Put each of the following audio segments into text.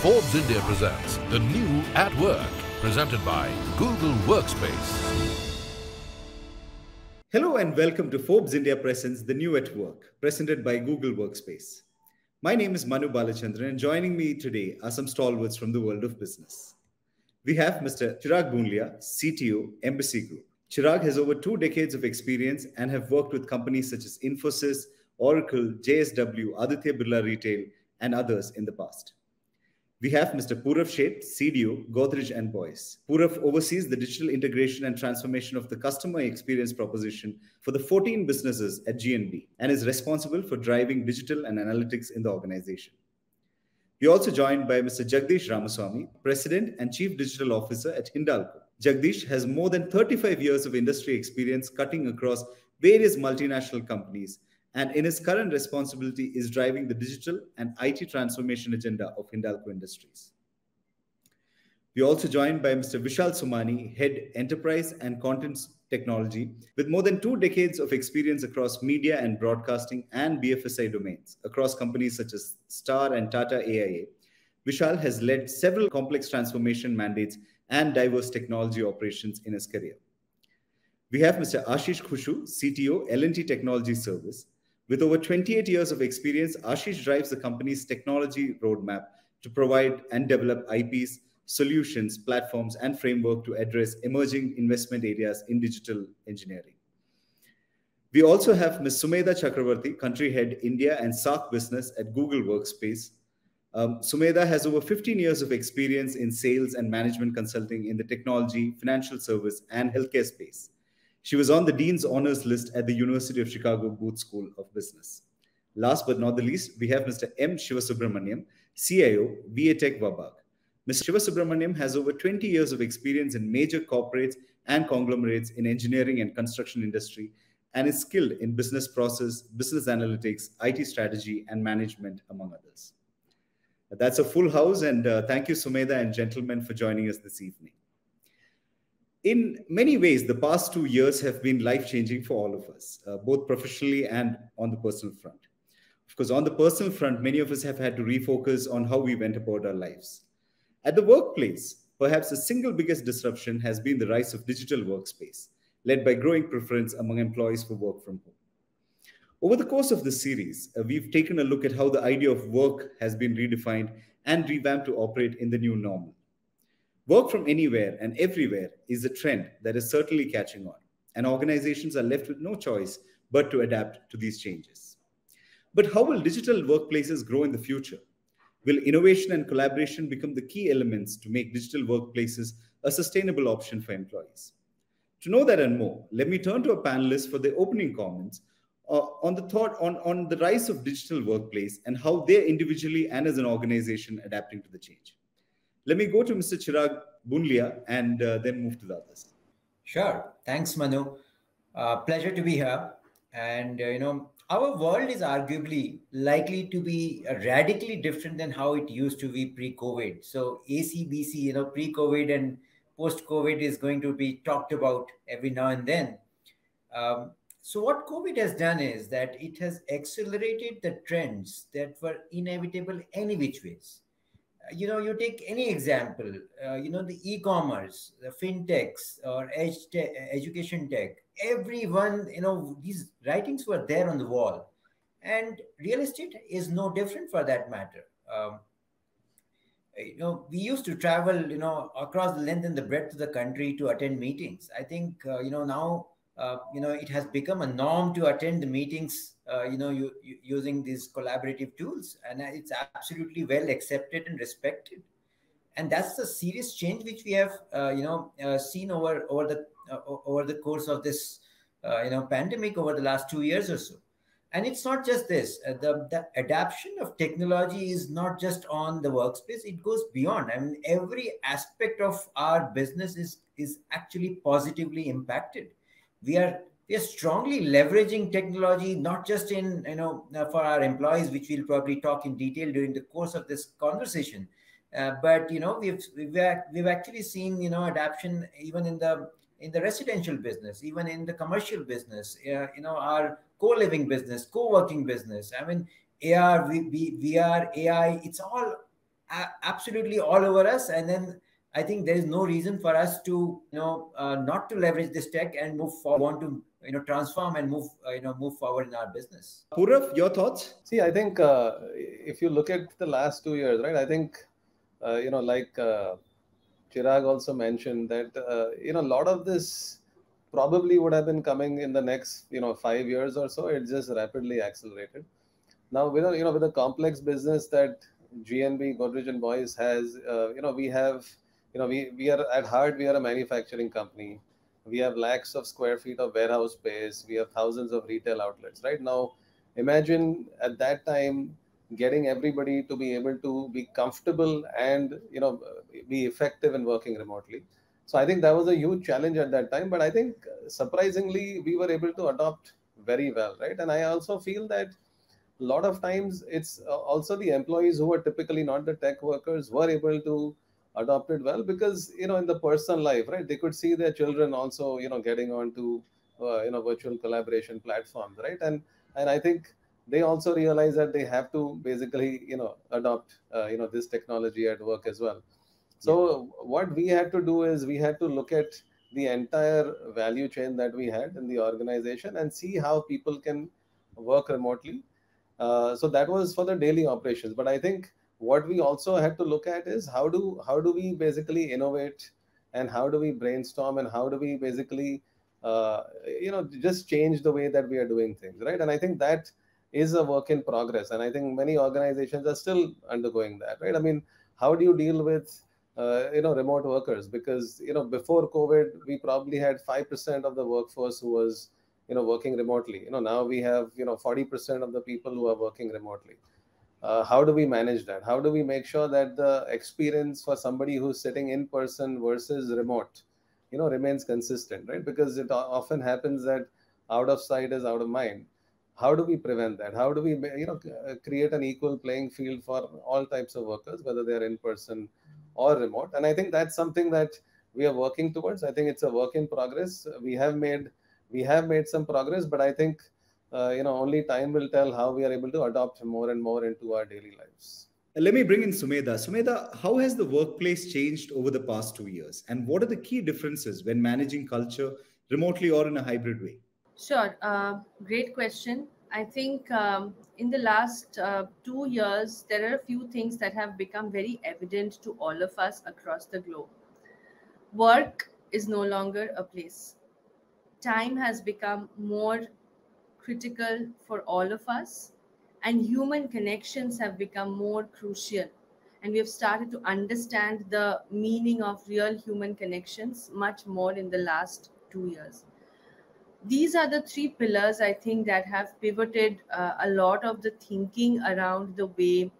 Forbes India presents The New at Work, presented by Google Workspace. Hello and welcome to Forbes India Presents The New at Work, presented by Google Workspace. My name is Manu Balachandran and joining me today are some stalwarts from the world of business. We have Mr. Chirag Bunlia, CTO, Embassy Group. Chirag has over 2 decades of experience and have worked with companies such as Infosys, Oracle, JSW, Aditya Birla Retail, and others in the past. We have Mr. Purav Sheth, CDO, Godrej and Boyce. Purav oversees the digital integration and transformation of the customer experience proposition for the 14 businesses at GNB and is responsible for driving digital and analytics in the organization. We are also joined by Mr. Jagdish Ramaswamy, President and Chief Digital Officer at Hindalco. Jagdish has more than 35 years of industry experience cutting across various multinational companies, and in his current responsibility is driving the digital and IT transformation agenda of Hindalco Industries. We are also joined by Mr. Vishal Somani, Head Enterprise and Content Technology, with more than 2 decades of experience across media and broadcasting and BFSI domains across companies such as Star and Tata AIA. Vishal has led several complex transformation mandates and diverse technology operations in his career. We have Mr. Ashish Khushu, CTO, L&T Technology Service. With over 28 years of experience, Ashish drives the company's technology roadmap to provide and develop IPs, solutions, platforms, and framework to address emerging investment areas in digital engineering. We also have Ms. Sumedha Chakravarti, Country Head, India and SARC Business at Google Workspace. Sumedha has over 15 years of experience in sales and management consulting in the technology, financial service, and healthcare space. She was on the Dean's Honors List at the University of Chicago Booth School of Business. Last but not the least, we have Mr. M. Shivasubramaniam, CIO, VA Tech Vabag. Mr. Shivasubramaniam has over 20 years of experience in major corporates and conglomerates in engineering and construction industry and is skilled in business process, business analytics, IT strategy, and management, among others. That's a full house, and thank you, Sumedha and gentlemen, for joining us this evening. In many ways, the past 2 years have been life-changing for all of us, both professionally and on the personal front. Of course, on the personal front, many of us have had to refocus on how we went about our lives. At the workplace, perhaps the single biggest disruption has been the rise of digital workspace, led by growing preference among employees for work from home. Over the course of this series, we've taken a look at how the idea of work has been redefined and revamped to operate in the new normal. Work from anywhere and everywhere is a trend that is certainly catching on, and organizations are left with no choice but to adapt to these changes. But how will digital workplaces grow in the future? Will innovation and collaboration become the key elements to make digital workplaces a sustainable option for employees? To know that and more, let me turn to our panelists for their opening comments on the rise of digital workplace and how they're individually and as an organization adapting to the change. Let me go to Mr. Chirag Bunlia and then move to the others. Sure. Thanks, Manu. Pleasure to be here. And, our world is arguably likely to be radically different than how it used to be pre-COVID. So ACBC, pre-COVID and post-COVID is going to be talked about every now and then. So what COVID has done is that it has accelerated the trends that were inevitable any which ways. You take any example, the e-commerce, the fintechs or education tech, everyone, these writings were there on the wall. And real estate is no different for that matter. We used to travel, across the length and the breadth of the country to attend meetings. I think, now, it has become a norm to attend the meetings, using these collaborative tools, and it's absolutely well accepted and respected. And that's the serious change which we have, seen over the course of this, pandemic over the last 2 years or so. And it's not just this. The adoption of technology is not just on the workspace; it goes beyond. I mean, every aspect of our business is actually positively impacted. We are strongly leveraging technology, not just in, for our employees, which we'll probably talk in detail during the course of this conversation. But, we've actually seen, adoption even in the residential business, even in the commercial business, our co-living business, co-working business. I mean, AR, VR, AI, it's all absolutely all over us. And then I think there is no reason for us to, not to leverage this tech and move forward. Want to, transform and move, move forward in our business. Purav, your thoughts? See, I think if you look at the last 2 years, right, I think, like Chirag also mentioned that, a lot of this probably would have been coming in the next, 5 years or so. It just rapidly accelerated. Now, with a complex business that GNB, Godrej and Boyce has, we have, we are at heart, we are a manufacturing company. We have lakhs of square feet of warehouse space. We have thousands of retail outlets. Right now, imagine at that time getting everybody to be able to be comfortable and be effective in working remotely. So I think that was a huge challenge at that time. But I think surprisingly, we were able to adopt very well, right? And I also feel that a lot of times it's also the employees who are typically not the tech workers were able to adopt it well, because in the personal life, right, they could see their children also getting onto virtual collaboration platforms, right? And I think they also realize that they have to basically adopt this technology at work as well. So what we had to do is we had to look at the entire value chain that we had in the organization and see how people can work remotely. So that was for the daily operations. But I think what we also had to look at is how do we basically innovate, and how do we brainstorm, and how do we basically just change the way that we are doing things, right? And I think that is a work in progress, and I think many organizations are still undergoing that, right? I mean, how do you deal with remote workers? Because before COVID, we probably had 5% of the workforce who was working remotely. Now we have 40% of the people who are working remotely. How do we manage that? How do we make sure that the experience for somebody who's sitting in person versus remote remains consistent, right? Because it often happens that out of sight is out of mind. How do we prevent that? How do we create an equal playing field for all types of workers, whether they're in person or remote? And I think that's something that we are working towards. I think it's a work in progress. We have made some progress, but I think only time will tell how we are able to adopt more and more into our daily lives. Let me bring in Sumedha. Sumedha, how has the workplace changed over the past 2 years? And what are the key differences when managing culture remotely or in a hybrid way? Sure. Great question. I think in the last 2 years, there are a few things that have become very evident to all of us across the globe. Work is no longer a place. Time has become more critical for all of us, and human connections have become more crucial. And we have started to understand the meaning of real human connections much more in the last 2 years. These are the three pillars, I think, that have pivoted a lot of the thinking around the way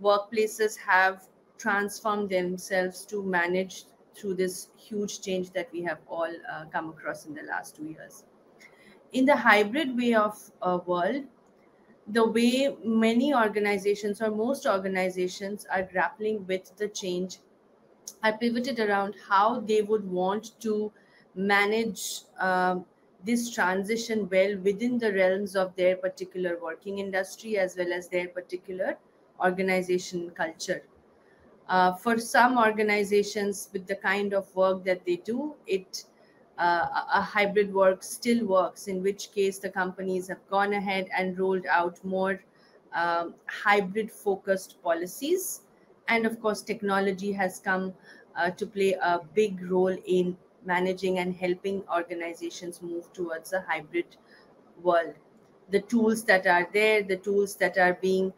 workplaces have transformed themselves to manage through this huge change that we have all come across in the last 2 years. In the hybrid way of world, the way many organizations or most organizations are grappling with the change are pivoted around how they would want to manage this transition well within the realms of their particular working industry as well as their particular organization culture. For some organizations, with the kind of work that they do, a hybrid work still works, in which case the companies have gone ahead and rolled out more hybrid focused policies. And of course, technology has come to play a big role in managing and helping organizations move towards a hybrid world. The tools that are there, the tools that are being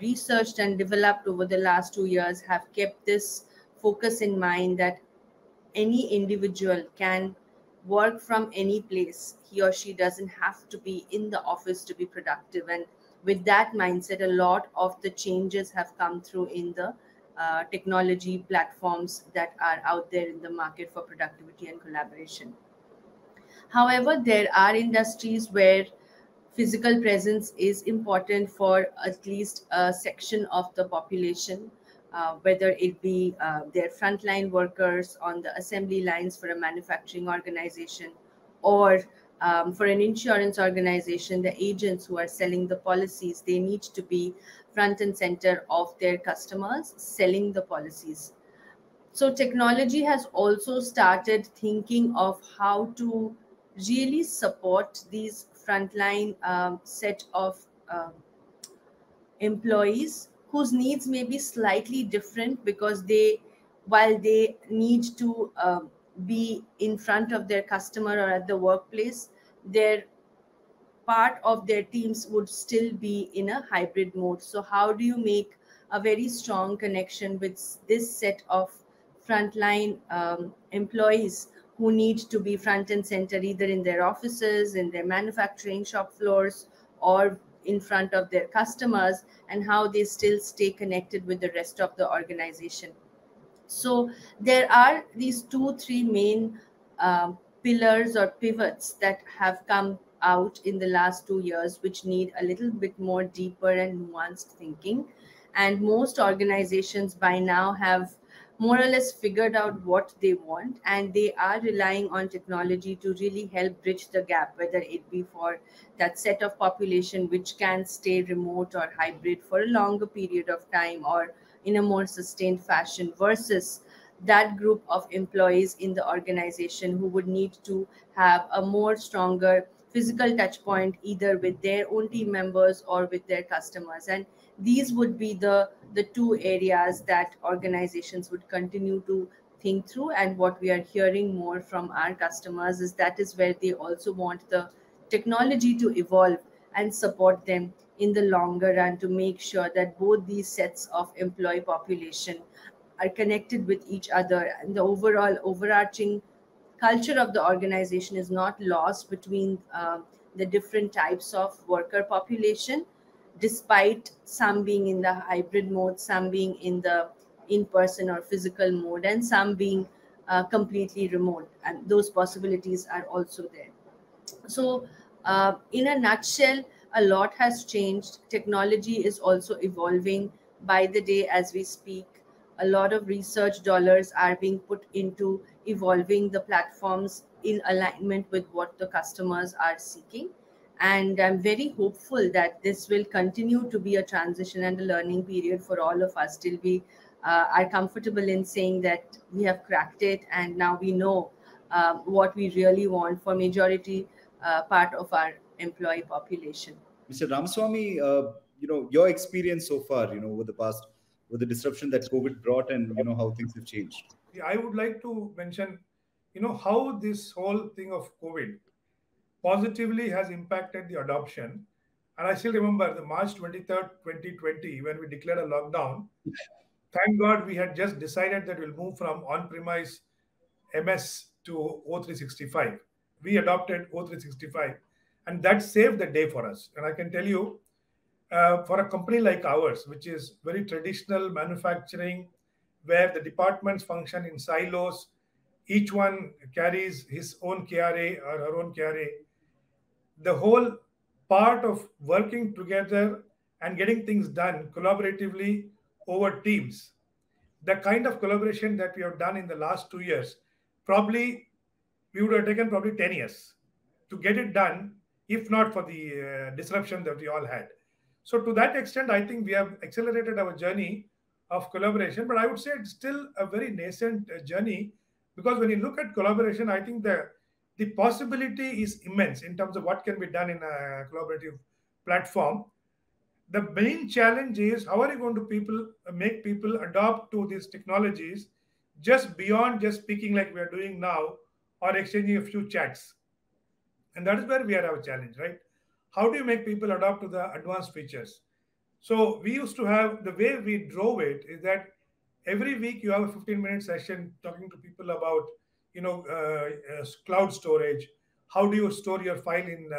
researched and developed over the last 2 years have kept this focus in mind that any individual can work from any place. He or she doesn't have to be in the office to be productive. And with that mindset, a lot of the changes have come through in the technology platforms that are out there in the market for productivity and collaboration. However, there are industries where physical presence is important for at least a section of the population, whether it be their frontline workers on the assembly lines for a manufacturing organization, or For an insurance organization, the agents who are selling the policies, they need to be front and center of their customers selling the policies. So technology has also started thinking of how to really support these frontline set of employees whose needs may be slightly different, because they, while they need to be in front of their customer or at the workplace, their part of their teams would still be in a hybrid mode. So how do you make a very strong connection with this set of frontline employees who need to be front and center, either in their offices, in their manufacturing shop floors, or in front of their customers, and how they still stay connected with the rest of the organization? So there are these two, three main pillars or pivots that have come out in the last 2 years, which need a little bit more deeper and nuanced thinking. And most organizations by now have more or less figured out what they want, and they are relying on technology to really help bridge the gap, whether it be for that set of population which can stay remote or hybrid for a longer period of time, or in a more sustained fashion, versus that group of employees in the organization who would need to have a more stronger physical touch point, either with their own team members or with their customers. And these would be the two areas that organizations would continue to think through. And what we are hearing more from our customers is that is where they also want the technology to evolve and support them in the longer run, to make sure that both these sets of employee population are connected with each other, and the overall overarching culture of the organization is not lost between the different types of worker population, despite some being in the hybrid mode, some being in the in person or physical mode, and some being completely remote, and those possibilities are also there. So, in a nutshell, a lot has changed. Technology is also evolving by the day as we speak. A lot of research dollars are being put into evolving the platforms in alignment with what the customers are seeking. And I'm very hopeful that this will continue to be a transition and a learning period for all of us till we are comfortable in saying that we have cracked it, and now we know what we really want for majority part of our employee population. Mr. Ramaswamy, your experience so far, over the past, with the disruption that COVID brought, and how things have changed. I would like to mention, how this whole thing of COVID positively has impacted the adoption. And I still remember the March 23rd, 2020, when we declared a lockdown. Thank God we had just decided that we'll move from on-premise MS to O365. We adopted O365, and that saved the day for us. And I can tell you, for a company like ours, which is very traditional manufacturing, where the departments function in silos, each one carries his own KRA or her own KRA, the whole part of working together and getting things done collaboratively over teams, the kind of collaboration that we have done in the last 2 years, probably we would have taken probably 10 years to get it done, if not for the disruption that we all had. So to that extent, I think we have accelerated our journey of collaboration, but I would say it's still a very nascent journey, because when you look at collaboration, I think the possibility is immense in terms of what can be done in a collaborative platform. The main challenge is how are you going to make people adopt to these technologies just beyond just speaking like we are doing now, or exchanging a few chats. And that is where we are our challenge, right? How do you make people adopt to the advanced features? So we used to have, the way we drove it is that every week you have a 15-minute session talking to people about, cloud storage. How do you store your file in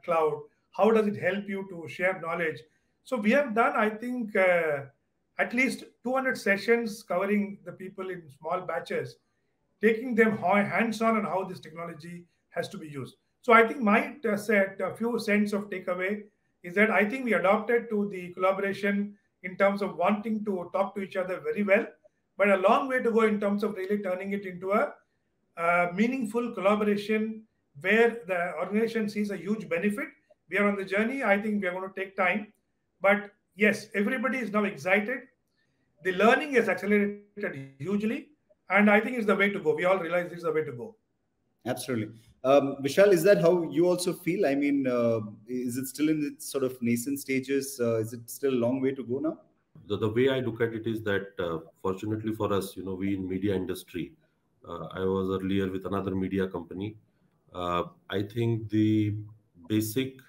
cloud? How does it help you to share knowledge? So we have done, I think, at least 200 sessions covering the people in small batches, taking them hands-on on how this technology has to be used. So I think my set, a few cents of takeaway is that I think we adopted to the collaboration in terms of wanting to talk to each other very well, but a long way to go in terms of really turning it into a meaningful collaboration where the organization sees a huge benefit. We are on the journey. I think we are going to take time. But yes, everybody is now excited. The learning has accelerated hugely. And I think it's the way to go. We all realize this is the way to go. Absolutely. Vishal, is that how you also feel? I mean, is it still in its sort of nascent stages? Is it still a long way to go now? The way I look at it is that, fortunately for us, we in media industry, I was earlier with another media company. I think the basic,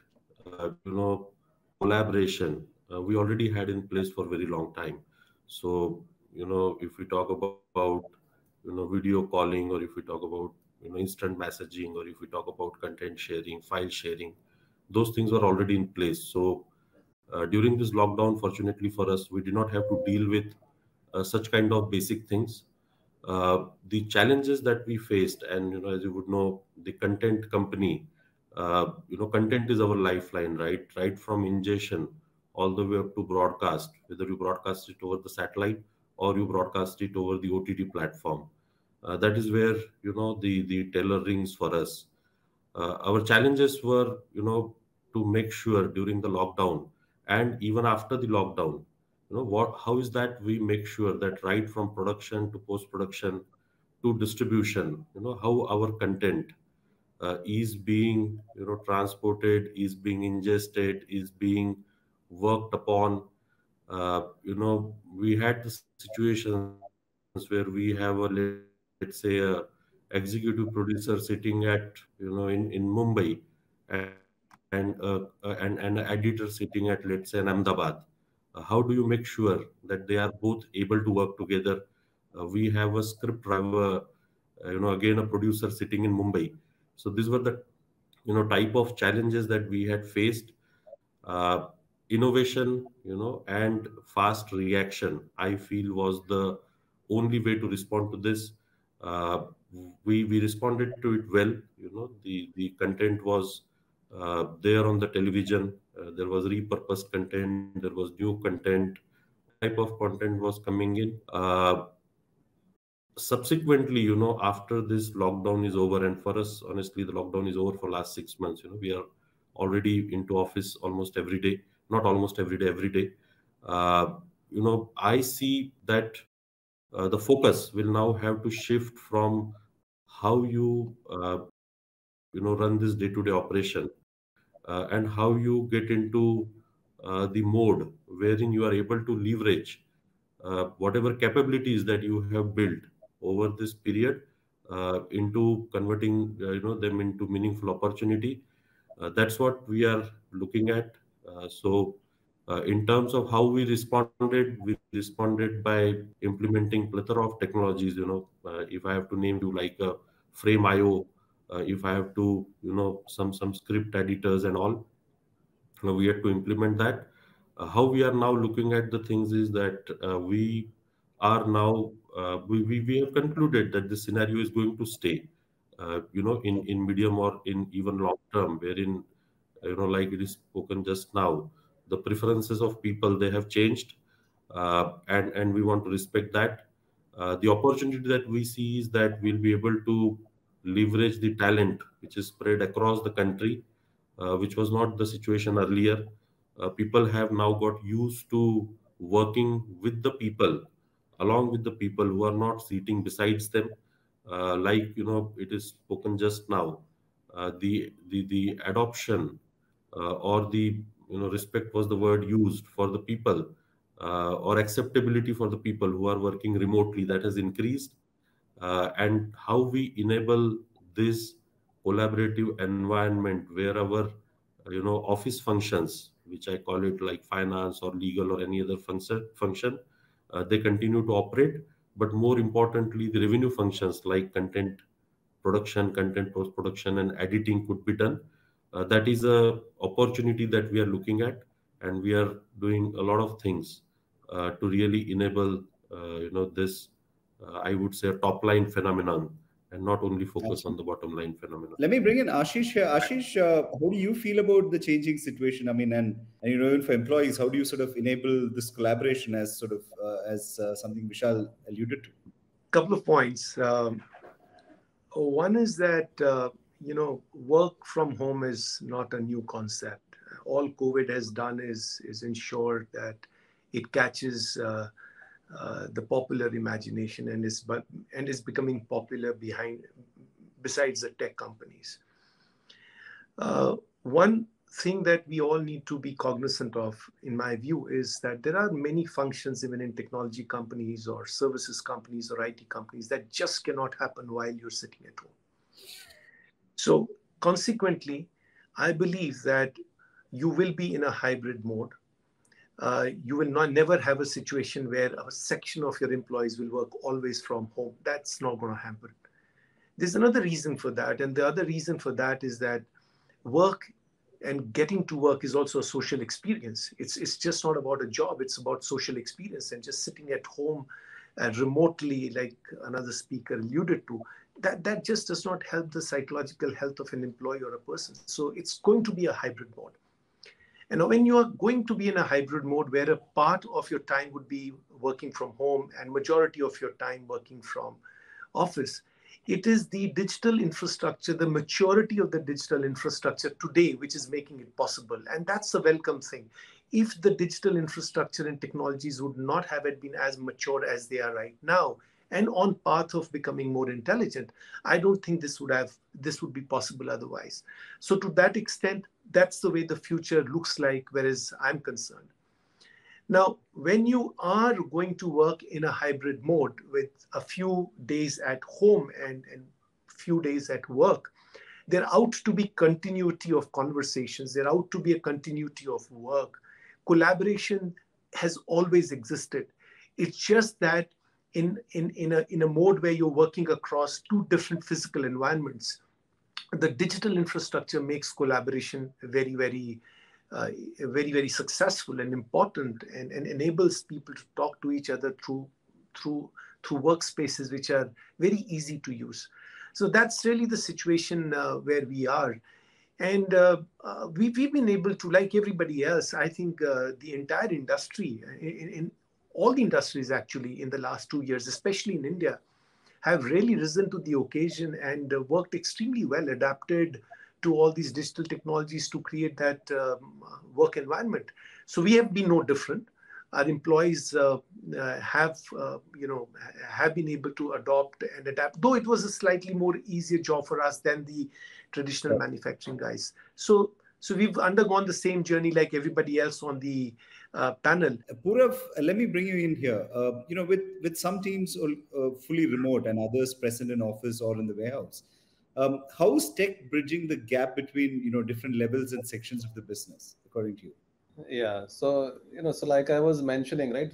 collaboration we already had in place for a very long time. So, if we talk about, video calling, or if we talk about, instant messaging, or if we talk about content sharing, file sharing, those things were already in place. So, during this lockdown, fortunately for us, we did not have to deal with such kind of basic things. The challenges that we faced, and as you would know, the content company, content is our lifeline, right from ingestion all the way up to broadcast, whether you broadcast it over the satellite or you broadcast it over the OTT platform. That is where the tailor rings for us. Our challenges were, to make sure during the lockdown and even after the lockdown, how is that we make sure that right from production to post production to distribution, how our content is being, transported, is being ingested, is being worked upon. We had the situations where we have a, let's say, a executive producer sitting at, in Mumbai, and an editor sitting at, let's say, in Ahmedabad. How do you make sure that they are both able to work together? We have a script driver, again, a producer sitting in Mumbai. So these were the, type of challenges that we had faced. Innovation, and fast reaction, I feel, was the only way to respond to this. Uh, we responded to it well. The content was there on the television. There was repurposed content. There was new content. All type of content was coming in. Subsequently, after this lockdown is over, and for us, honestly, the lockdown is over for last 6 months. We are already into office almost every day, not almost every day, every day. I see that the focus will now have to shift from how you, run this day-to-day operation, and how you get into the mode wherein you are able to leverage whatever capabilities that you have built over this period into converting them into meaningful opportunity. That's what we are looking at. In terms of how we responded by implementing plethora of technologies. If I have to name you, like Frame IO, if I have to, some script editors and all, we had to implement that. How we are now looking at the things is that we are now we have concluded that the scenario is going to stay, in medium or in even long term, wherein, like it is spoken just now, the preferences of people, they have changed, and we want to respect that. The opportunity that we see is that we'll be able to leverage the talent which is spread across the country, which was not the situation earlier. People have now got used to working with the people, along with the people who are not sitting besides them. Like, it is spoken just now, the adoption, or the, respect was the word used for the people, or acceptability for the people who are working remotely, that has increased. And how we enable this collaborative environment where our, office functions, which I call it like finance or legal or any other function, they continue to operate. But more importantly, the revenue functions like content production, content post production, and editing could be done. That is a opportunity that we are looking at, and we are doing a lot of things to really enable, this, I would say, a top line phenomenon, and not only focus on the bottom line phenomenon. Let me bring in Ashish here. Ashish, how do you feel about the changing situation? I mean, and even for employees, how do you sort of enable this collaboration as sort of as something Vishal alluded to? Couple of points. One is that work from home is not a new concept. All COVID has done is ensure that it catches the popular imagination and is becoming popular besides the tech companies. One thing that we all need to be cognizant of, in my view, is that there are many functions even in technology companies or services companies or IT companies that just cannot happen while you're sitting at home. So consequently, I believe that you will be in a hybrid mode. You will never have a situation where a section of your employees will work always from home. That's not going to happen. There's another reason for that. And the other reason for that is that work and getting to work is also a social experience. It's just not about a job. It's about social experience. And just sitting at home remotely, like another speaker alluded to, that just does not help the psychological health of an employee or a person. So it's going to be a hybrid mode. And when you are going to be in a hybrid mode where a part of your time would be working from home and majority of your time working from office, it is the digital infrastructure, the maturity of the digital infrastructure today, which is making it possible. And that's a welcome thing. If the digital infrastructure and technologies would not have been as mature as they are right now, and on path of becoming more intelligent, I don't think this would be possible otherwise. So to that extent, that's the way the future looks like, whereas I'm concerned. Now, when you are going to work in a hybrid mode with a few days at home and few days at work, there ought to be continuity of conversations. There ought to be a continuity of work. Collaboration has always existed. It's just that in a mode where you're working across two different physical environments, the digital infrastructure makes collaboration very, very successful and important, and enables people to talk to each other through workspaces which are very easy to use. So that's really the situation where we are. And we've been able to, like everybody else, I think the entire industry, in all the industries actually in the last 2 years, especially in India, have really risen to the occasion and worked extremely well, adapted to all these digital technologies to create that work environment. So we have been no different. Our employees have been able to adopt and adapt, though it was a slightly more easier job for us than the traditional manufacturing guys. So we've undergone the same journey like everybody else on the panel. Purav, let me bring you in here. With some teams fully remote and others present in office or in the warehouse, how is tech bridging the gap between different levels and sections of the business, according to you? Yeah. So, so like I was mentioning, right,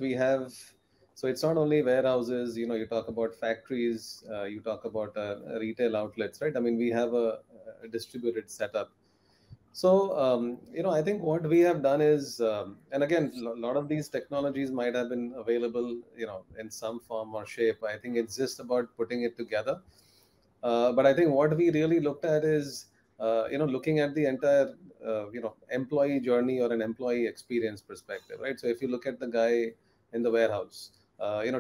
so it's not only warehouses, you talk about factories, you talk about retail outlets, right? I mean, we have a distributed setup. So, I think what we have done is, and again, a lot of these technologies might have been available, in some form or shape. I think it's just about putting it together. But I think what we really looked at is, looking at the entire, employee journey or an employee experience perspective, right? So if you look at the guy in the warehouse,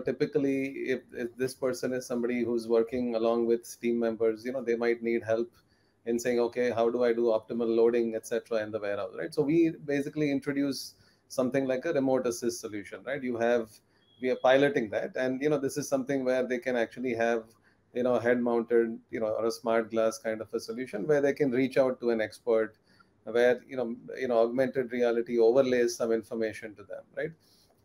typically if this person is somebody who's working along with team members, they might need help in saying, okay, how do I do optimal loading, etc. in the warehouse, right? So we basically introduce something like a remote assist solution, right? We are piloting that, and this is something where they can actually have head mounted, or a smart glass kind of a solution where they can reach out to an expert, where augmented reality overlays some information to them, right?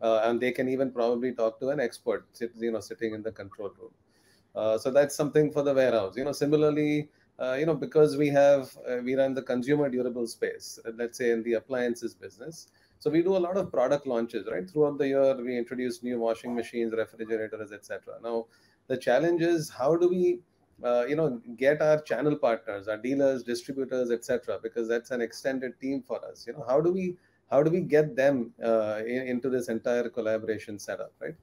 And they can even probably talk to an expert sitting in the control room. So that's something for the warehouse. Similarly, because we run the consumer durable space, let's say in the appliances business. So we do a lot of product launches, right? Throughout the year, we introduce new washing machines, refrigerators, etc. Now, the challenge is how do we, get our channel partners, our dealers, distributors, etc. Because that's an extended team for us. How do we get them into this entire collaboration setup, right?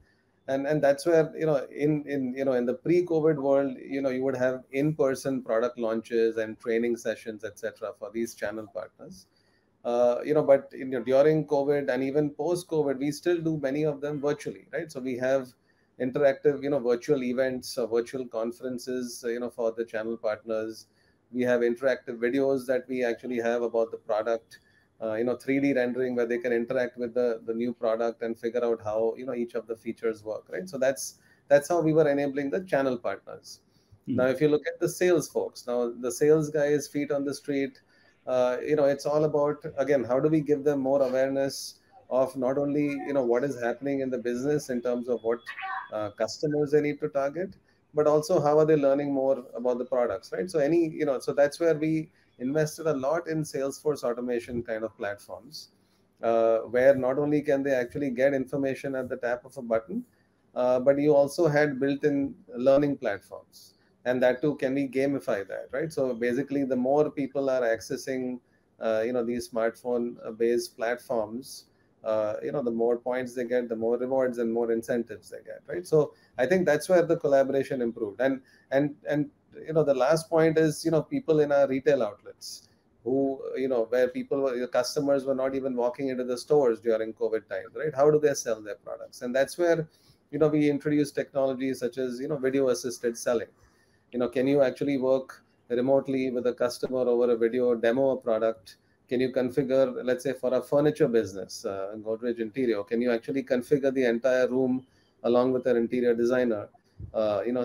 And that's where in the pre-COVID world, you would have in-person product launches and training sessions, etc. for these channel partners. But during COVID and even post-COVID, we still do many of them virtually, right? So we have interactive, virtual events or virtual conferences, for the channel partners. We have interactive videos that we actually have about the product. 3D rendering where they can interact with the new product and figure out how each of the features work, right? So that's how we were enabling the channel partners. Now, if you look at the sales folks, now the sales guys, feet on the street, it's all about, again, how do we give them more awareness of not only what is happening in the business in terms of what customers they need to target, but also how are they learning more about the products, right? So so that's where we invested a lot in Salesforce automation kind of platforms, where not only can they actually get information at the tap of a button, but you also had built-in learning platforms, and that too, can we gamify that, right? So basically, the more people are accessing, these smartphone-based platforms, the more points they get, the more rewards and more incentives they get, right? So I think that's where the collaboration improved. And the last point is, people in our retail outlets who, where customers were not even walking into the stores during COVID times, right? How do they sell their products? And that's where, we introduced technologies such as, video assisted selling. Can you actually work remotely with a customer over a video, demo a product? Can you configure, let's say for a furniture business, Godrej Interior, can you actually configure the entire room along with an interior designer,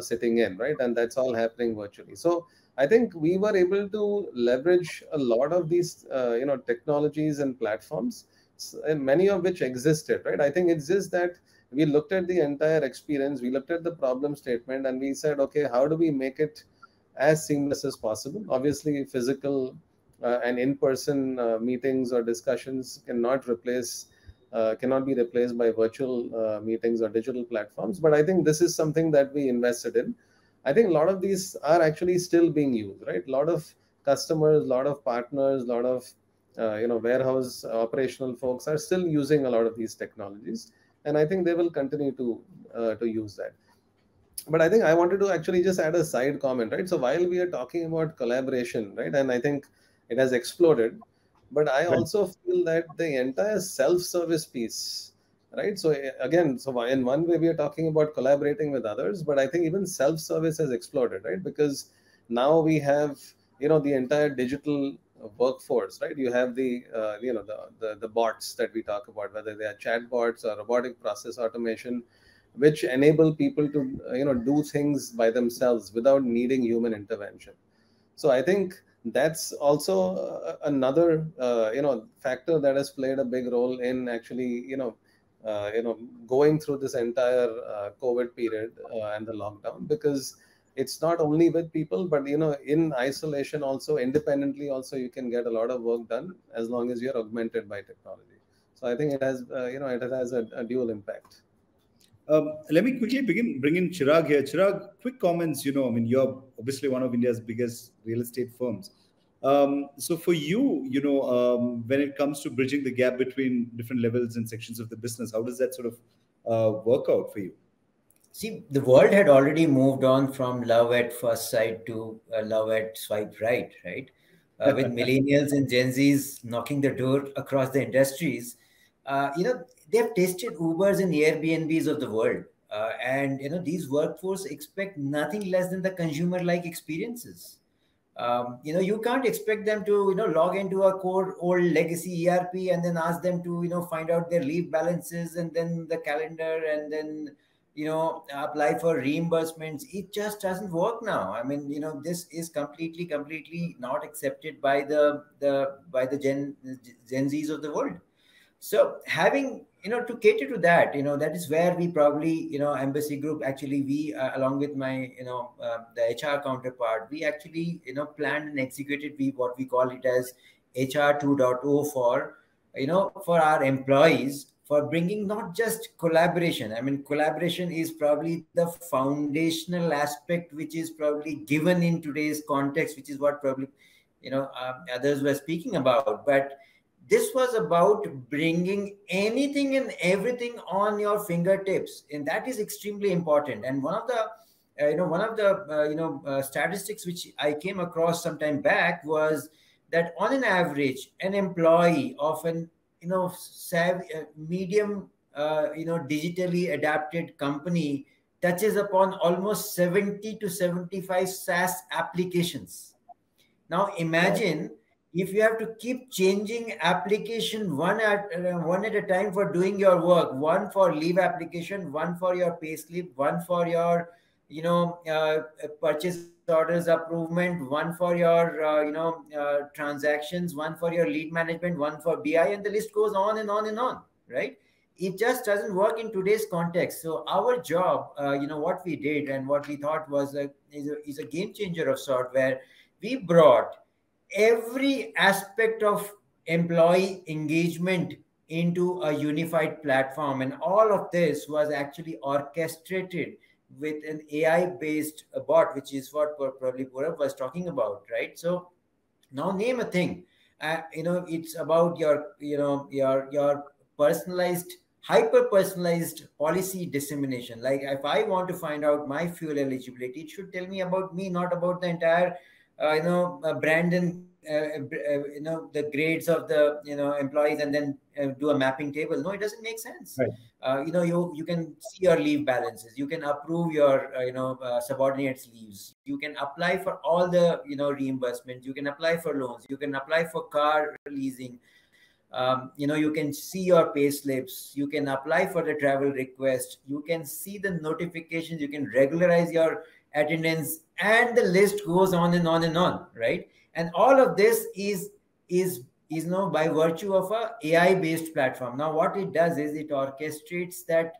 sitting in, right? And that's all happening virtually. So I think we were able to leverage a lot of these, technologies and platforms, and many of which existed, right? I think it's just that we looked at the entire experience, we looked at the problem statement, and we said, okay, how do we make it as seamless as possible? Obviously, physical and in-person meetings or discussions cannot be replaced by virtual meetings or digital platforms. But I think this is something that we invested in. I think a lot of these are actually still being used, right? A lot of customers, a lot of partners, a lot of warehouse operational folks are still using a lot of these technologies, and I think they will continue to use that. But I think I wanted to actually just add a side comment, right? So while we are talking about collaboration, right, and I think it has exploded, but I also feel that the entire self-service piece, right? So again, so in one way we are talking about collaborating with others, but I think even self-service has exploded, right? Because now we have, the entire digital workforce, right? You have the bots that we talk about, whether they are chat bots or robotic process automation, which enable people to do things by themselves without needing human intervention. So I think that's also another factor that has played a big role in actually going through this entire COVID period and the lockdown, because it's not only with people, but in isolation also, independently also, you can get a lot of work done as long as you're augmented by technology. So I think it has it has a dual impact. Let me quickly bring in Chirag here. Chirag, quick comments. You're obviously one of India's biggest real estate firms. So for you, when it comes to bridging the gap between different levels and sections of the business, how does that sort of work out for you? See, the world had already moved on from love at first sight to love at swipe right, right? With millennials and Gen Zs knocking the door across the industries, they've tasted Ubers and Airbnbs of the world. And these workforce expect nothing less than the consumer-like experiences. You can't expect them to log into a core old legacy ERP and then ask them to find out their leave balances and then the calendar and then apply for reimbursements. It just doesn't work now. I mean, this is completely not accepted by the Gen Zs of the world. So having to cater to that, that is where we probably Embassy Group, actually we along with my the HR counterpart, we actually planned and executed what we call it as HR 2.0 for our employees, for bringing not just collaboration. I mean, collaboration is probably the foundational aspect which is probably given in today's context, which is what probably others were speaking about. But this was about bringing anything and everything on your fingertips, and that is extremely important. And one of the statistics which I came across some time back was that on an average, an employee of an medium digitally adapted company touches upon almost 70 to 75 SaaS applications. Now imagine if you have to keep changing application one at a time for doing your work, one for leave application, one for your payslip, one for your purchase orders approvement, one for your transactions, one for your lead management, one for BI, and the list goes on and on and on, right? It just doesn't work in today's context. So our job, what we did and what we thought was is a game changer of sort, where we brought every aspect of employee engagement into a unified platform, and all of this was actually orchestrated with an AI based bot, which is what probably Purav was talking about, right? So now name a thing. It's about your personalized, hyper personalized policy dissemination. Like if I want to find out my fuel eligibility, it should tell me about me, not about the entire brand and the grades of the employees, and then do a mapping table. No, it doesn't make sense. Right. You can see your leave balances, you can approve your subordinates leaves, you can apply for all the reimbursements, you can apply for loans, you can apply for car leasing. You can see your pay slips, you can apply for the travel request, you can see the notifications, you can regularize your attendance, and the list goes on and on and on, right? And all of this is by virtue of a AI based platform. Now what it does is it orchestrates that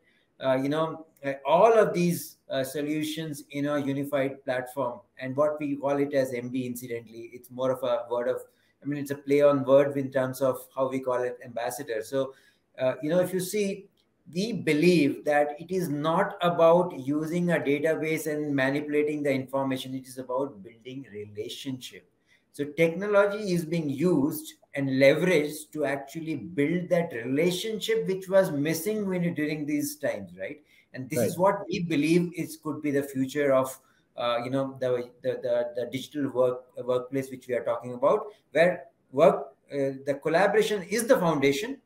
all of these solutions in a unified platform, and what we call it as MB. Incidentally, it's more of a word of, it's a play on word in terms of how we call it ambassador. So if you see, we believe that it is not about using a database and manipulating the information, it is about building relationship. So technology is being used and leveraged to actually build that relationship which was missing during these times, right? And this is what we believe could be the future of the digital workplace which we are talking about, where the collaboration is the foundation,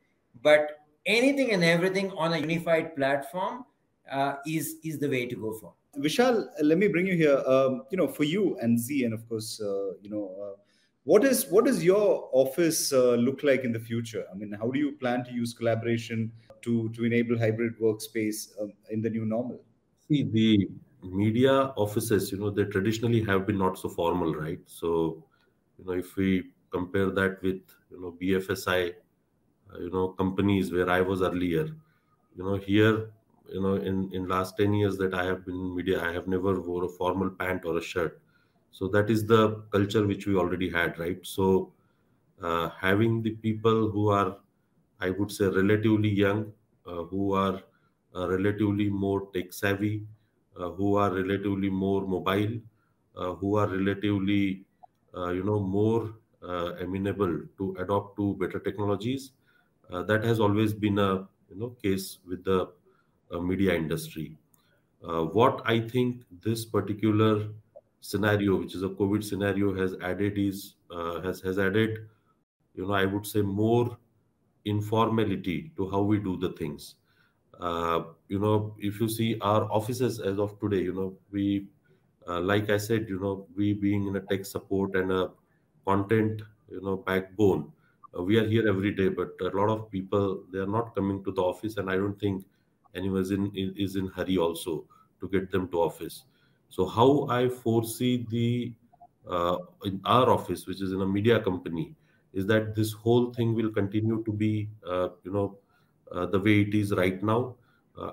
but anything and everything on a unified platform is the way to go for. Vishal, let me bring you here. For you and Z, and of course, what does your office look like in the future? I mean, how do you plan to use collaboration to enable hybrid workspace in the new normal? See, the media offices, they traditionally have been not so formal, right? So, if we compare that with, BFSI, companies where I was earlier, here, in last 10 years that I have been in media, I have never wore a formal pant or a shirt. So that is the culture which we already had, right? So having the people who are, I would say, relatively young, who are relatively more tech savvy, who are relatively more mobile, who are relatively, more amenable to adopt to better technologies. That has always been a case with the media industry. What I think this particular scenario, which is a COVID scenario, has added is has added, I would say, more informality to how we do the things. If you see our offices as of today, we, like I said, we being in a tech support and a content, backbone, we are here every day, but a lot of people, they are not coming to the office, and I don't think anyone is in hurry also to get them to office. So how I foresee the in our office, which is in a media company, is that this whole thing will continue to be, the way it is right now.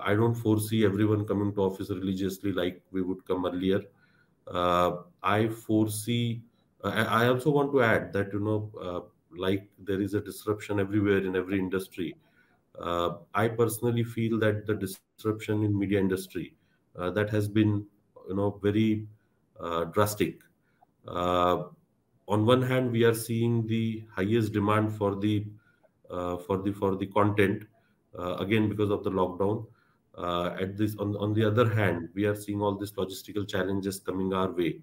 I don't foresee everyone coming to office religiously like we would come earlier. I foresee. I also want to add that like there is a disruption everywhere in every industry. I personally feel that the disruption in media industry that has been very drastic. Uh, on one hand, we are seeing the highest demand for the content, again because of the lockdown. At this on the other hand, we are seeing all these logistical challenges coming our way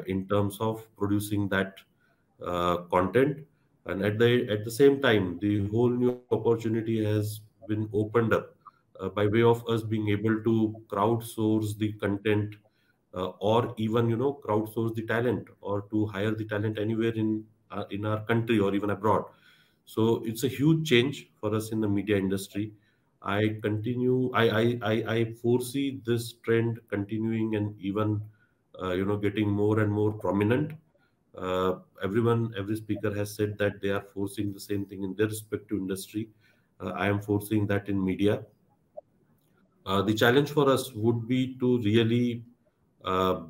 in terms of producing that content, and at the same time, the whole new opportunity has been opened up by way of us being able to crowdsource the content or even crowdsource the talent or to hire the talent anywhere in our country or even abroad. So it's a huge change for us in the media industry. I foresee this trend continuing and even getting more and more prominent. Every speaker has said that they are forcing the same thing in their respective industry. I am forcing that in media. The challenge for us would be to really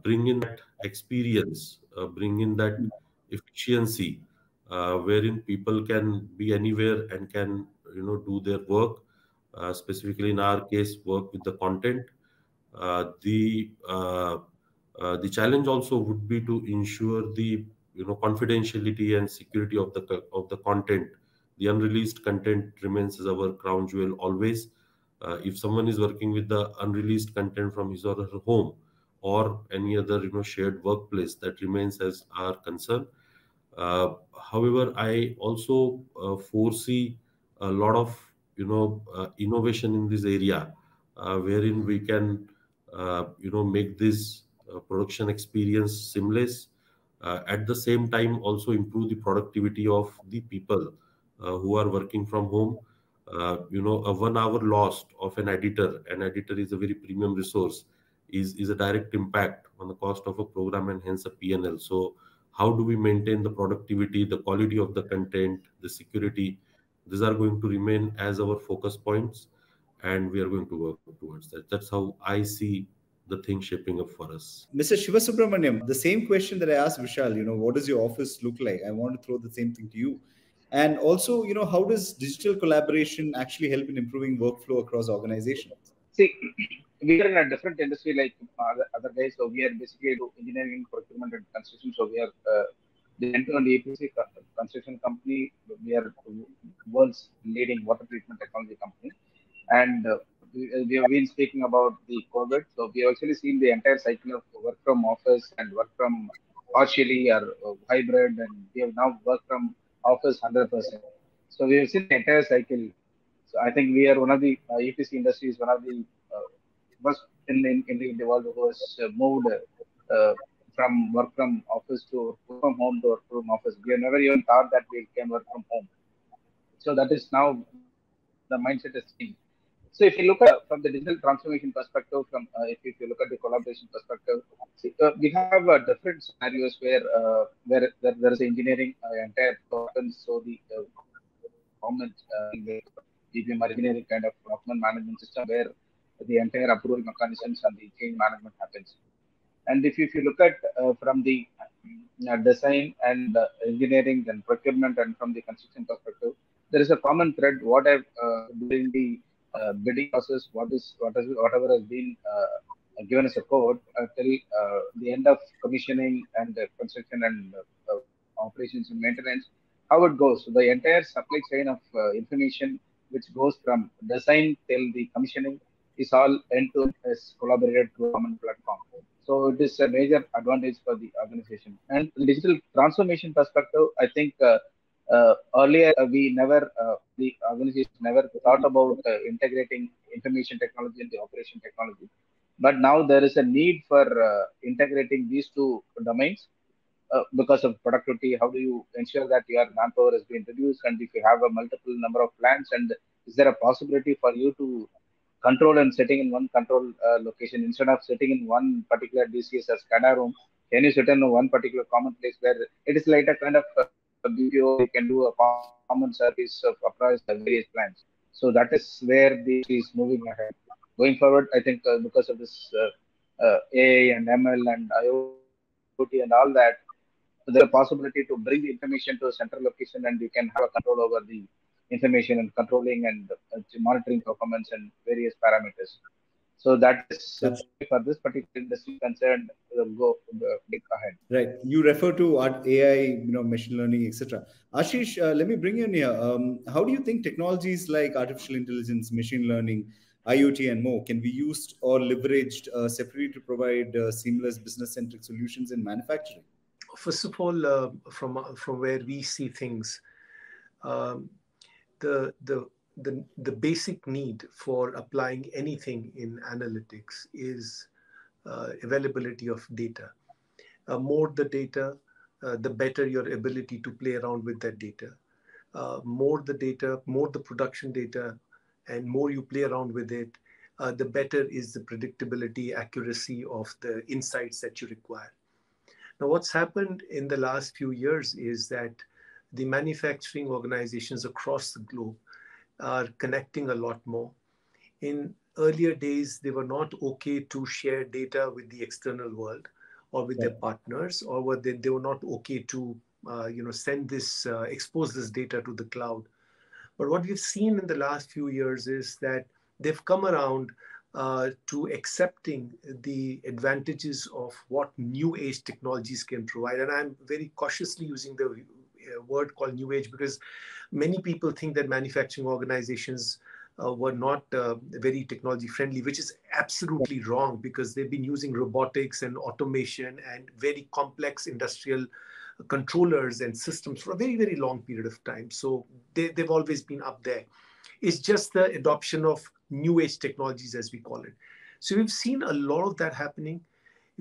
bring in that experience, bring in that efficiency, wherein people can be anywhere and can do their work. Specifically, in our case, work with the content. The challenge also would be to ensure the confidentiality and security of the content. The unreleased content remains as our crown jewel always. If someone is working with the unreleased content from his or her home or any other shared workplace, that remains as our concern. However, I also foresee a lot of innovation in this area, wherein we can make this production experience seamless. At the same time, also improve the productivity of the people who are working from home. A 1 hour lost of an editor is a very premium resource, is a direct impact on the cost of a program and hence a PNL. So how do we maintain the productivity, the quality of the content, the security? These are going to remain as our focus points, and we are going to work towards that. That's how I see the thing shaping up for us. Mr. Shivasubramaniam, the same question that I asked Vishal, what does your office look like? I want to throw the same thing to you. And also, how does digital collaboration actually help in improving workflow across organizations? See, we are in a different industry like other guys. So we are basically do engineering, procurement, and construction. So we are the end-to-end EPC construction company. We are world's leading water treatment technology company, and we have been speaking about the COVID. So we have actually seen the entire cycle of work from office and work from partially or hybrid, and we have now work from office 100%. So we have seen the entire cycle. So I think we are one of the EPC industry is one of the first in the world who has moved from work from office to work from home to work from office. We have never even thought that we can work from home. So that is now the mindset has changed. So if you look at from the digital transformation perspective, from if you look at the collaboration perspective, see, we have different scenarios where there is engineering entire happens. So the government GPM or engineering kind of document management system where the entire approval mechanisms and the change management happens. And if you look at from the design and engineering and procurement and from the construction perspective, there is a common thread. What I've during the bidding process, whatever has been given as a code till the end of commissioning and construction and operations and maintenance, how it goes. So the entire supply chain of information which goes from design till the commissioning is all end-to-end is collaborated through a common platform. So it is a major advantage for the organization. And digital transformation perspective, I think earlier the organization never thought about integrating information technology and the operation technology. But now there is a need for integrating these two domains because of productivity. How do you ensure that your manpower has been reduced, and if you have a multiple number of plants, and is there a possibility for you to control and setting in one control location instead of sitting in one particular DCS as SCADA room? Can you sit in one particular common place where it is like a kind of BPO? You can do a common service of across various plants. So that is where the industry is moving ahead. Going forward, I think because of this AI and ML and IoT and all that, there's a possibility to bring the information to a central location, and you can have a control over the information and controlling and monitoring performance and various parameters. So that is for this particular industry concerned, go big ahead. Right. You refer to AI, machine learning, etc. Ashish, let me bring you in here. How do you think technologies like artificial intelligence, machine learning, IoT, and more can be used or leveraged separately to provide seamless business-centric solutions in manufacturing? First of all, from where we see things, the basic need for applying anything in analytics is availability of data. More the data, the better your ability to play around with that data. More the data, more the production data, and more you play around with it, the better is the predictability, accuracy of the insights that you require. Now, what's happened in the last few years is that the manufacturing organizations across the globe are connecting a lot more. In earlier days, they were not okay to share data with the external world or with their partners, or they were not okay to send this, expose this data to the cloud. But what we've seen in the last few years is that they've come around to accepting the advantages of what new age technologies can provide. And I'm very cautiously using the word called new age, because many people think that manufacturing organizations were not very technology friendly, which is absolutely wrong, because they've been using robotics and automation and very complex industrial controllers and systems for a very, very long period of time. So they've always been up there. It's just the adoption of new age technologies, as we call it. So we've seen a lot of that happening.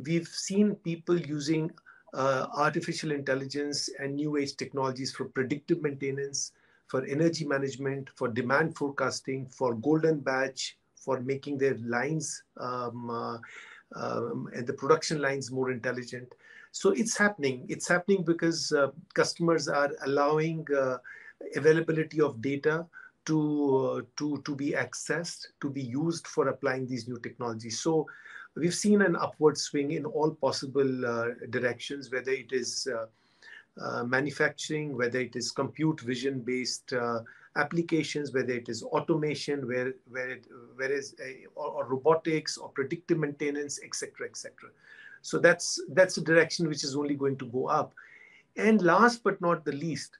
We've seen people using artificial intelligence and new age technologies for predictive maintenance, for energy management, for demand forecasting, for golden batch, for making their lines and the production lines more intelligent. So it's happening. It's happening because customers are allowing availability of data to be accessed, to be used for applying these new technologies. So we've seen an upward swing in all possible directions, whether it is manufacturing, whether it is compute vision based applications, whether it is automation, or robotics or predictive maintenance, etc., etc. So that's a direction which is only going to go up. And last but not the least,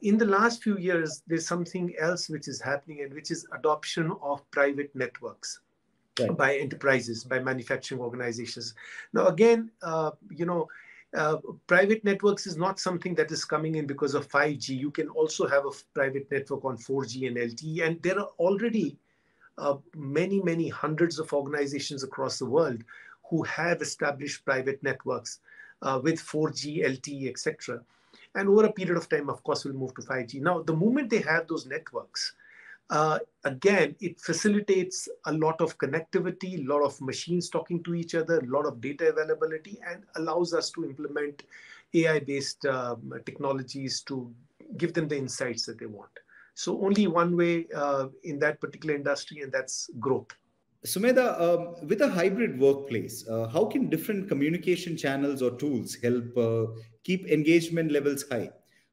in the last few years, there's something else which is happening, and which is adoption of private networks by enterprises, by manufacturing organizations. Now, again, private networks is not something that is coming in because of 5G. You can also have a private network on 4G and LTE, and there are already many, many hundreds of organizations across the world who have established private networks with 4G, LTE, etc. And over a period of time, of course, we'll move to 5G. Now, the moment they have those networks, again, it facilitates a lot of connectivity, a lot of machines talking to each other, a lot of data availability, and allows us to implement AI-based technologies to give them the insights that they want. So only one way in that particular industry, and that's growth. Sumedha, with a hybrid workplace, how can different communication channels or tools help keep engagement levels high?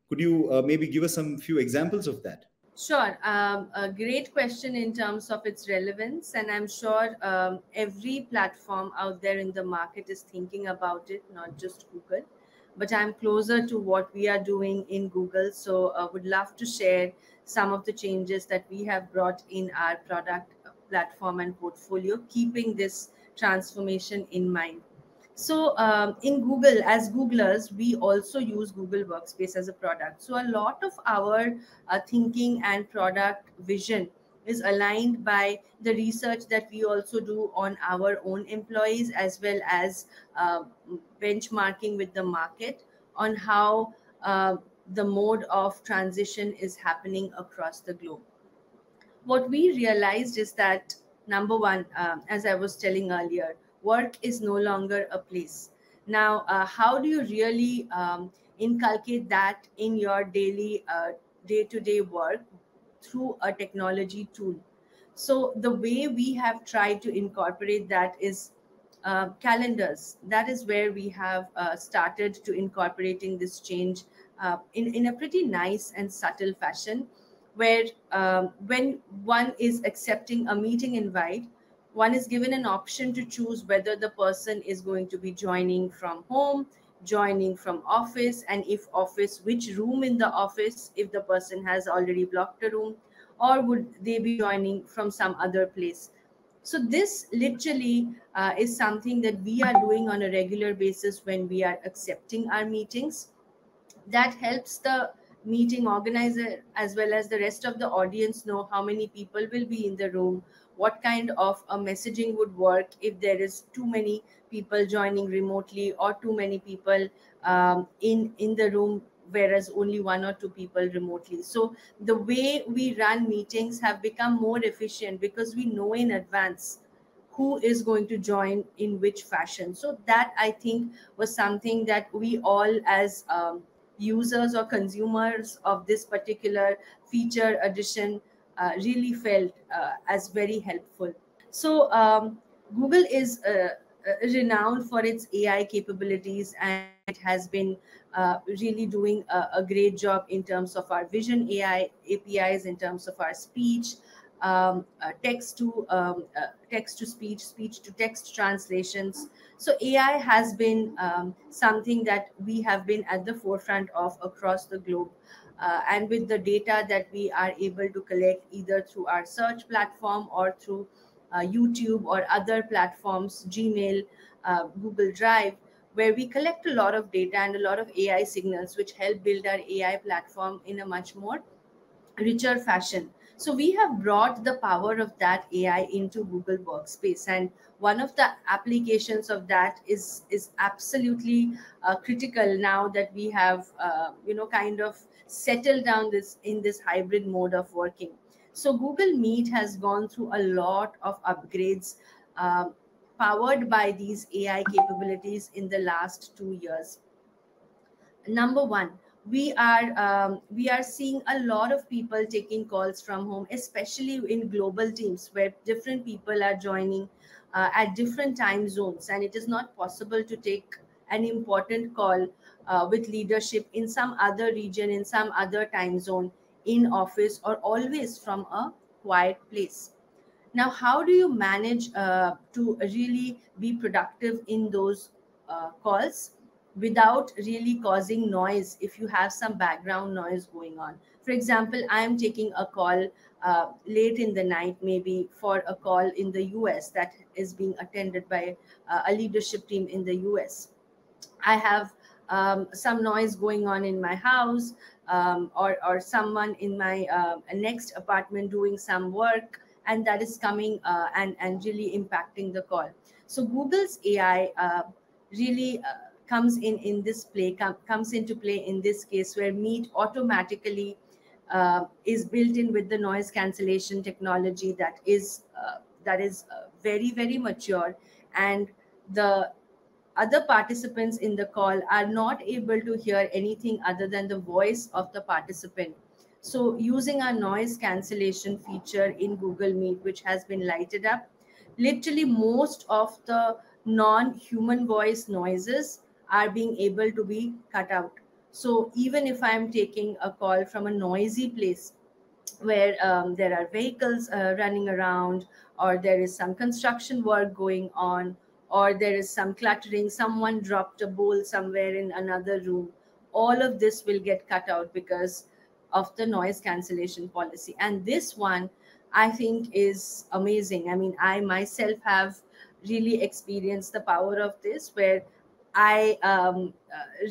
Could you maybe give us some few examples of that? Sure. A great question in terms of its relevance. And I'm sure every platform out there in the market is thinking about it, not just Google. But I'm closer to what we are doing in Google. So I would love to share some of the changes that we have brought in our product platform and portfolio, keeping this transformation in mind. So in Google, as Googlers, we also use Google Workspace as a product. So a lot of our thinking and product vision is aligned by the research that we also do on our own employees, as well as benchmarking with the market on how the mode of transition is happening across the globe. What we realized is that, number one, as I was telling earlier, work is no longer a place. Now, how do you really inculcate that in your daily day-to-day work through a technology tool? So the way we have tried to incorporate that is calendars. That is where we have started to incorporating this change in a pretty nice and subtle fashion, where when one is accepting a meeting invite, one is given an option to choose whether the person is going to be joining from home, joining from office, and if office, which room in the office, if the person has already blocked a room, or would they be joining from some other place. So this literally is something that we are doing on a regular basis when we are accepting our meetings. That helps the meeting organizer as well as the rest of the audience know how many people will be in the room, what kind of a messaging would work if there is too many people joining remotely or too many people in the room, whereas only one or two people remotely. So the way we run meetings have become more efficient because we know in advance who is going to join in which fashion. So that, I think, was something that we all as users or consumers of this particular feature addition really felt as very helpful. So Google is renowned for its AI capabilities, and it has been really doing a great job in terms of our vision AI APIs, in terms of our speech, text to speech, speech to text translations. So AI has been something that we have been at the forefront of across the globe. And with the data that we are able to collect either through our search platform or through YouTube or other platforms, Gmail, Google Drive, where we collect a lot of data and a lot of AI signals, which help build our AI platform in a much more richer fashion. So we have brought the power of that AI into Google Workspace, and one of the applications of that is absolutely critical now that we have kind of settled down this in this hybrid mode of working. So Google Meet has gone through a lot of upgrades, uh, powered by these AI capabilities in the last 2 years. Number one, we are seeing a lot of people taking calls from home, especially in global teams where different people are joining at different time zones, and it is not possible to take an important call with leadership in some other region, in some other time zone, in office, or always from a quiet place. Now, how do you manage to really be productive in those calls without really causing noise if you have some background noise going on? For example, I am taking a call late in the night, maybe for a call in the US that is being attended by a leadership team in the US. I have some noise going on in my house, or someone in my next apartment doing some work, and that is coming and really impacting the call. So Google's AI really comes in this comes into play in this case, where Meet automatically is built in with the noise cancellation technology that is very very mature, and the other participants in the call are not able to hear anything other than the voice of the participant. So, using our noise cancellation feature in Google Meet, which has been lighted up, literally most of the non human voice noises are being able to be cut out. So, even if I'm taking a call from a noisy place, where there are vehicles running around, or there is some construction work going on, or there is some cluttering, someone dropped a bowl somewhere in another room, all of this will get cut out because of the noise cancellation policy. And this one, I think, is amazing. I mean, I myself have really experienced the power of this, where I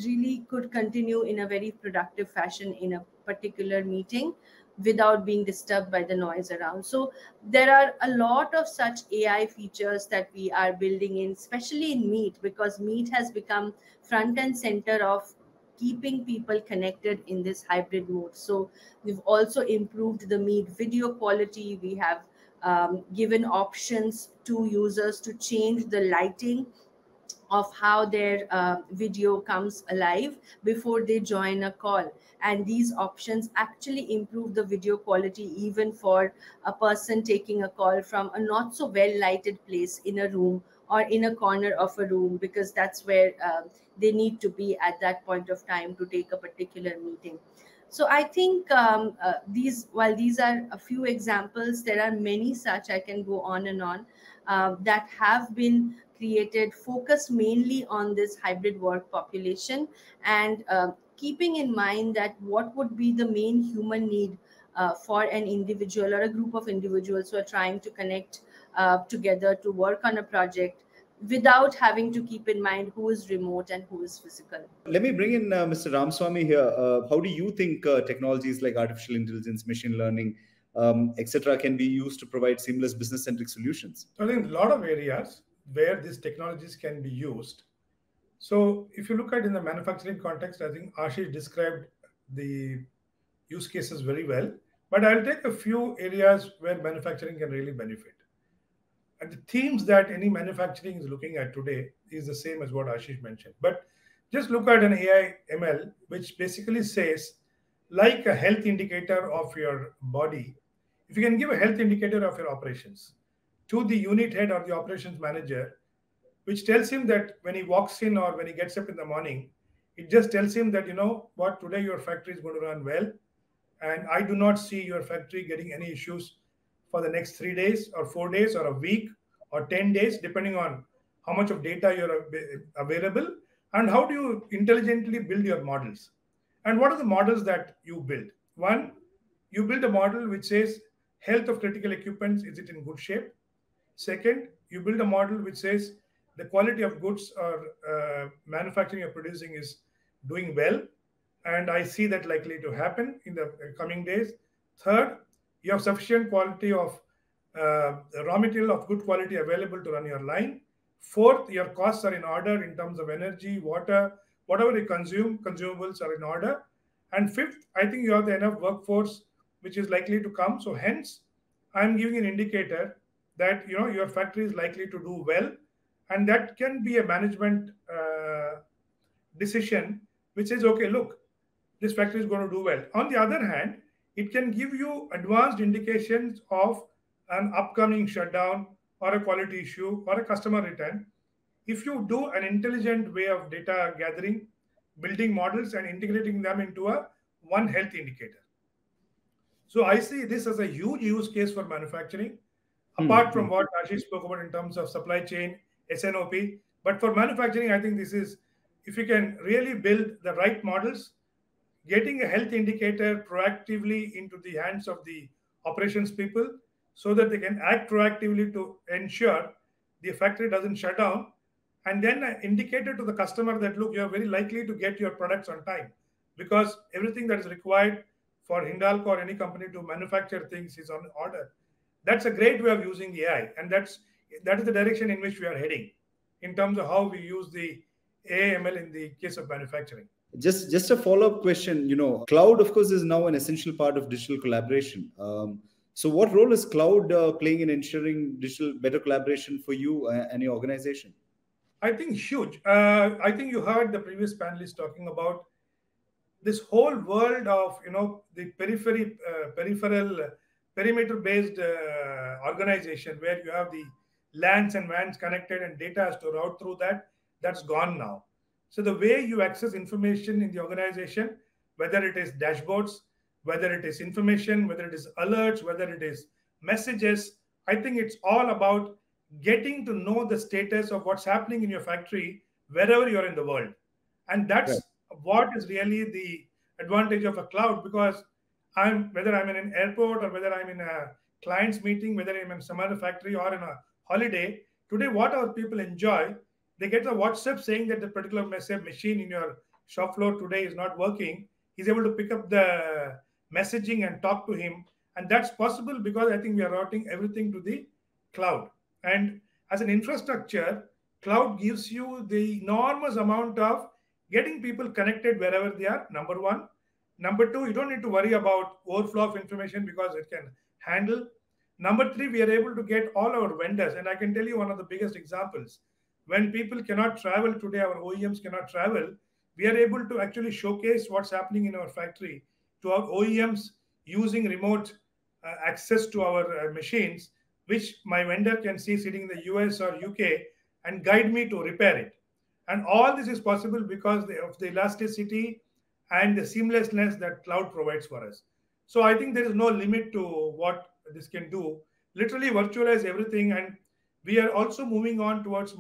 really could continue in a very productive fashion in a particular meeting without being disturbed by the noise around. So there are a lot of such AI features that we are building in, especially in Meet, because Meet has become front and center of keeping people connected in this hybrid mode. So we've also improved the Meet video quality. We have given options to users to change the lighting of how their video comes alive before they join a call. And these options actually improve the video quality even for a person taking a call from a not so well lighted place in a room or in a corner of a room, because that's where they need to be at that point of time to take a particular meeting. So I think while these are a few examples, there are many such. I can go on and on that have been created, focused mainly on this hybrid work population, and keeping in mind that what would be the main human need for an individual or a group of individuals who are trying to connect together to work on a project without having to keep in mind who is remote and who is physical. Let me bring in Mr. Ramswamy here. How do you think technologies like artificial intelligence, machine learning etc., can be used to provide seamless business-centric solutions? So I think a lot of areas where these technologies can be used. So if you look at in the manufacturing context, I think Ashish described the use cases very well. But I'll take a few areas where manufacturing can really benefit. And the themes that any manufacturing is looking at today is the same as what Ashish mentioned. But just look at an AI ML, which basically says, like a health indicator of your body, if you can give a health indicator of your operations to the unit head or the operations manager, which tells him that when he walks in or when he gets up in the morning, it just tells him that, you know what, today your factory is going to run well. And I do not see your factory getting any issues for the next 3 days or 4 days or a week or 10 days, depending on how much of data you're available and how do you intelligently build your models. And what are the models that you build? One, you build a model which says health of critical equipment, is it in good shape? Second, you build a model which says the quality of goods or manufacturing or producing is doing well. And I see that likely to happen in the coming days. Third, you have sufficient quality of raw material of good quality available to run your line. Fourth, your costs are in order in terms of energy, water, whatever you consume, consumables are in order. And fifth, I think you have the enough workforce which is likely to come. So hence, I'm giving an indicator that your factory is likely to do well, and that can be a management decision which says, okay, look, this factory is going to do well. On the other hand, it can give you advanced indications of an upcoming shutdown or a quality issue or a customer return if you do an intelligent way of data gathering, building models and integrating them into a one health indicator. So I see this as a huge use case for manufacturing, apart from what Ashish spoke about in terms of supply chain, SNOP. But for manufacturing, I think this is, if you can really build the right models, getting a health indicator proactively into the hands of the operations people so that they can act proactively to ensure the factory doesn't shut down, and then an indicator to the customer that, look, you're very likely to get your products on time because everything that is required for Hindalco or any company to manufacture things is on order. That's a great way of using AI, and that is the direction in which we are heading in terms of how we use the AI/ML in the case of manufacturing. Just a follow-up question. Cloud, of course, is now an essential part of digital collaboration. So what role is cloud playing in ensuring better collaboration for you and your organization? I think huge. I think you heard the previous panelists talking about this whole world of the peripheral perimeter-based organization where you have the LANs and WANs connected and data has to route through that. That's gone now. So the way you access information in the organization, whether it is dashboards, whether it is information, whether it is alerts, whether it is messages, I think it's all about getting to know the status of what's happening in your factory wherever you're in the world. And that's what is really the advantage of a cloud, because whether I'm in an airport or whether I'm in a client's meeting, whether I'm in some other factory or in a holiday, today what our people enjoy, they get a WhatsApp saying that the particular machine in your shop floor today is not working. He's able to pick up the messaging and talk to him. And that's possible because I think we are routing everything to the cloud. And as an infrastructure, cloud gives you the enormous amount of getting people connected wherever they are, number one. Number two, you don't need to worry about overflow of information because it can handle. Number three, we are able to get all our vendors. And I can tell you one of the biggest examples. When people cannot travel today, our OEMs cannot travel, we are able to actually showcase what's happening in our factory to our OEMs using remote access to our machines, which my vendor can see sitting in the US or UK and guide me to repair it. And all this is possible because of the elasticity and the seamlessness that cloud provides for us. So I think there is no limit to what this can do. Literally virtualize everything. And we are also moving on towards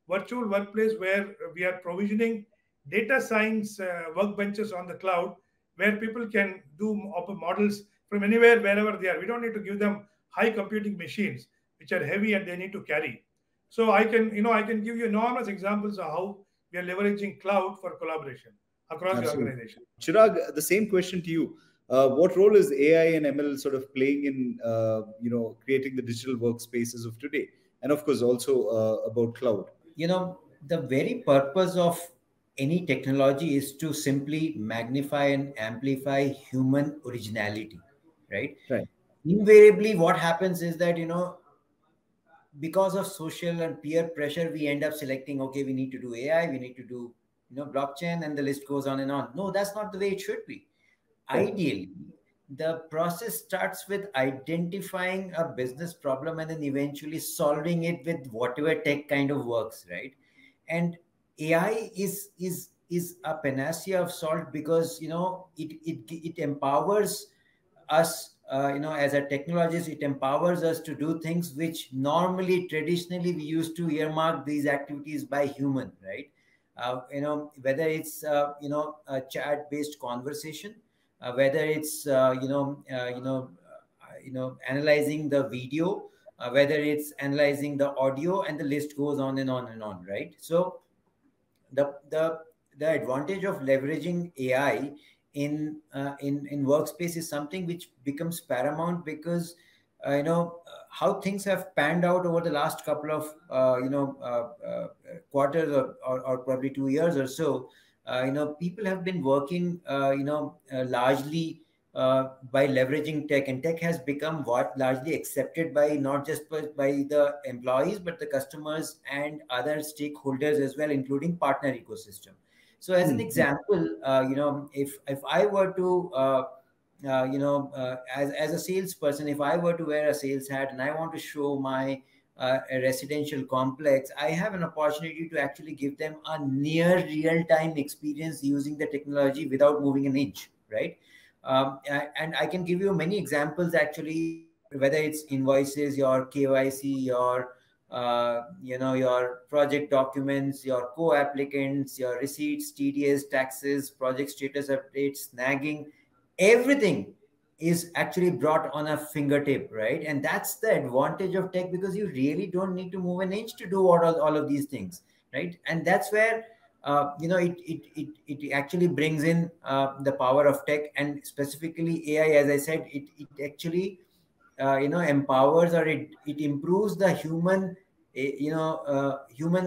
virtual workplace where we are provisioning data science workbenches on the cloud where people can do models from anywhere, wherever they are. We don't need to give them high computing machines, which are heavy and they need to carry. So I can give you enormous examples of how we are leveraging cloud for collaboration across the organization. Chirag, the same question to you. What role is AI and ML sort of playing in creating the digital workspaces of today, and of course also about cloud? The very purpose of any technology is to simply magnify and amplify human originality, right? Right. Invariably, what happens is that, because of social and peer pressure, we end up selecting, okay, we need to do AI, we need to do, blockchain, and the list goes on and on. No, that's not the way it should be. Ideally, the process starts with identifying a business problem and then eventually solving it with whatever tech kind of works, right? And AI is a panacea of salt, because it empowers us, as a technologist. It empowers us to do things which normally, traditionally, we used to earmark these activities by human, right? Whether it's a chat based conversation, whether it's analyzing the video, whether it's analyzing the audio, and the list goes on and on and on, right? So the the the advantage of leveraging AI in workspace is something which becomes paramount, because how things have panned out over the last couple of quarters, or probably 2 years or so. People have been working largely by leveraging tech, and tech has become what largely accepted by not just by the employees, but the customers and other stakeholders as well, including partner ecosystem. So as an example, if I were to as a salesperson, if I were to wear a sales hat and I want to show my a residential complex, I have an opportunity to actually give them a near real-time experience using the technology without moving an inch, right? And I can give you many examples, actually, whether it's invoices, your KYC, your project documents, your co-applicants, your receipts, TDS, taxes, project status updates, snagging, everything is actually brought on a fingertip, right? And that's the advantage of tech, because you really don't need to move an inch to do all of these things, right? And that's where it actually brings in the power of tech, and specifically AI. As I said, it actually empowers, or it improves the human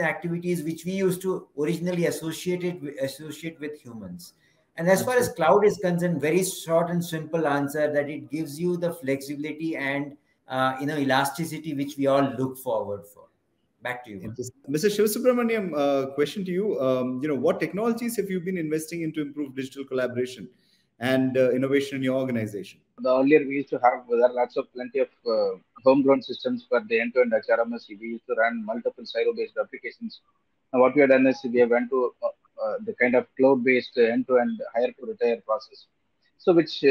activities which we used to originally associate with humans. And as far as cloud is concerned, very short and simple answer, that it gives you the flexibility and elasticity which we all look forward for. Back to you. Mr. Shivasubramaniam, question to you. What technologies have you been investing in to improve digital collaboration and innovation in your organization? The earlier we used to have, there are plenty of homegrown systems for the end-to-end HRMS. We used to run multiple silo-based applications. And what we have done is we have went to the kind of cloud-based end-to-end hire-to-retire process. So which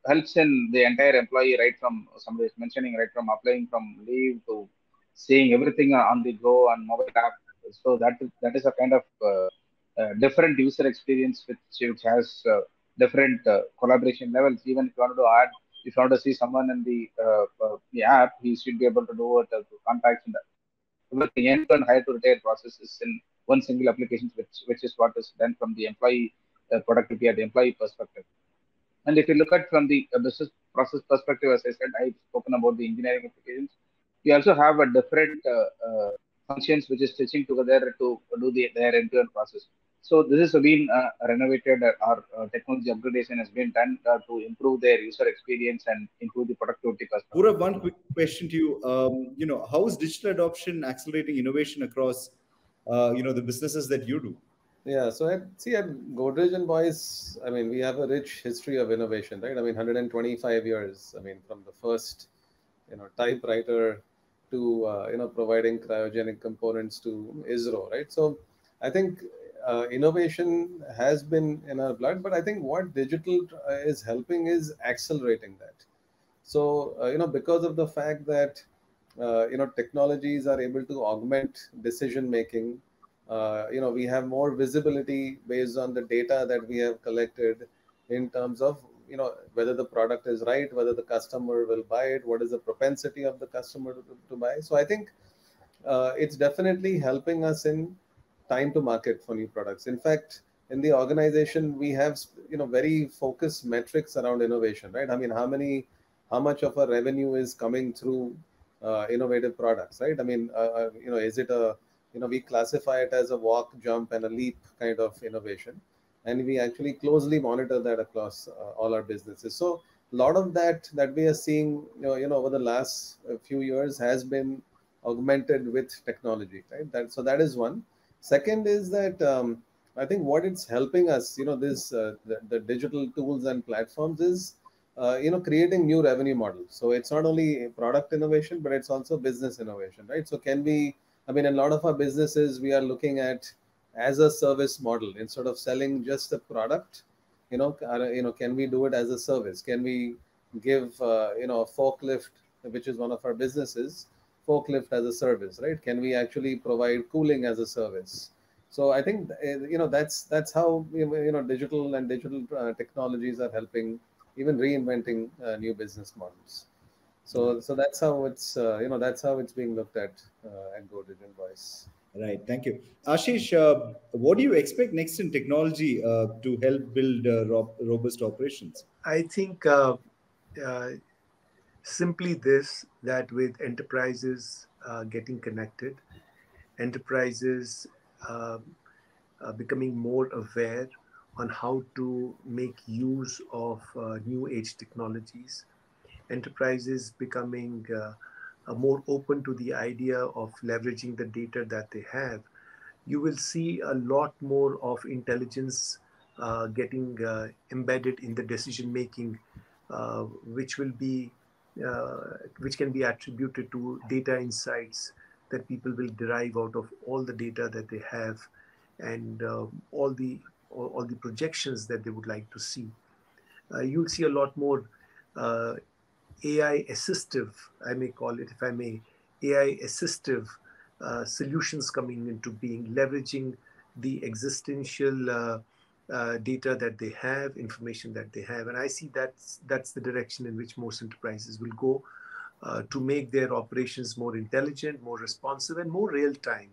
helps in the entire employee, right from, somebody is mentioning, right from applying from leave to seeing everything on the go on mobile app. So that is a kind of different user experience which has different collaboration levels. Even if you want to add, if you want to see someone in the app, he should be able to do it to contacts and everything. End-to-end hire to retire process is in one single application, which is what is done from the employee productivity at the employee perspective. And if you look at from the business process perspective, as I said, I've spoken about the engineering applications. We also have a different functions which is stitching together to do their end-to-end process. So this has been renovated. Our technology upgradation has been done to improve their user experience and improve the productivity perspective. Purav, one quick question to you. How is digital adoption accelerating innovation across the businesses that you do? Yeah, so at Godrej and Boyce, I mean, we have a rich history of innovation, right? I mean, 125 years. I mean, from the first, typewriter to, providing cryogenic components to ISRO, right? So I think innovation has been in our blood, but I think what digital is helping is accelerating that. So, because of the fact that, technologies are able to augment decision making, we have more visibility based on the data that we have collected in terms of, whether the product is right, whether the customer will buy it, what is the propensity of the customer to buy. So I think it's definitely helping us in time to market for new products. In fact, in the organization we have very focused metrics around innovation, right? I mean, how much of our revenue is coming through innovative products, right? I mean, is it a we classify it as a walk, jump, and a leap kind of innovation, and we actually closely monitor that across all our businesses. So a lot of that we are seeing over the last few years has been augmented with technology, right? That is one. Second is that I think what it's helping us, this the digital tools and platforms is creating new revenue models. So it's not only product innovation, but it's also business innovation, right? So can we, I mean, in a lot of our businesses, we are looking at as a service model instead of selling just a product. Can we do it as a service? Can we give a forklift, which is one of our businesses, forklift as a service, right? Can we actually provide cooling as a service? So I think that's how digital and digital technologies are helping, even reinventing new business models. So that's how it's being looked at Godrej and Voice. Right. Thank you. Ashish, what do you expect next in technology to help build robust operations? I think simply this, that with enterprises getting connected, enterprises becoming more aware on how to make use of new age technologies, enterprises becoming more open to the idea of leveraging the data that they have, you will see a lot more of intelligence getting embedded in the decision making, which will be which can be attributed to data insights that people will derive out of all the data that they have, and all the projections that they would like to see. You'll see a lot more AI assistive, I may call it, if I may, AI assistive solutions coming into being, leveraging the existential data that they have, information that they have. And I see that's the direction in which most enterprises will go to make their operations more intelligent, more responsive, and more real time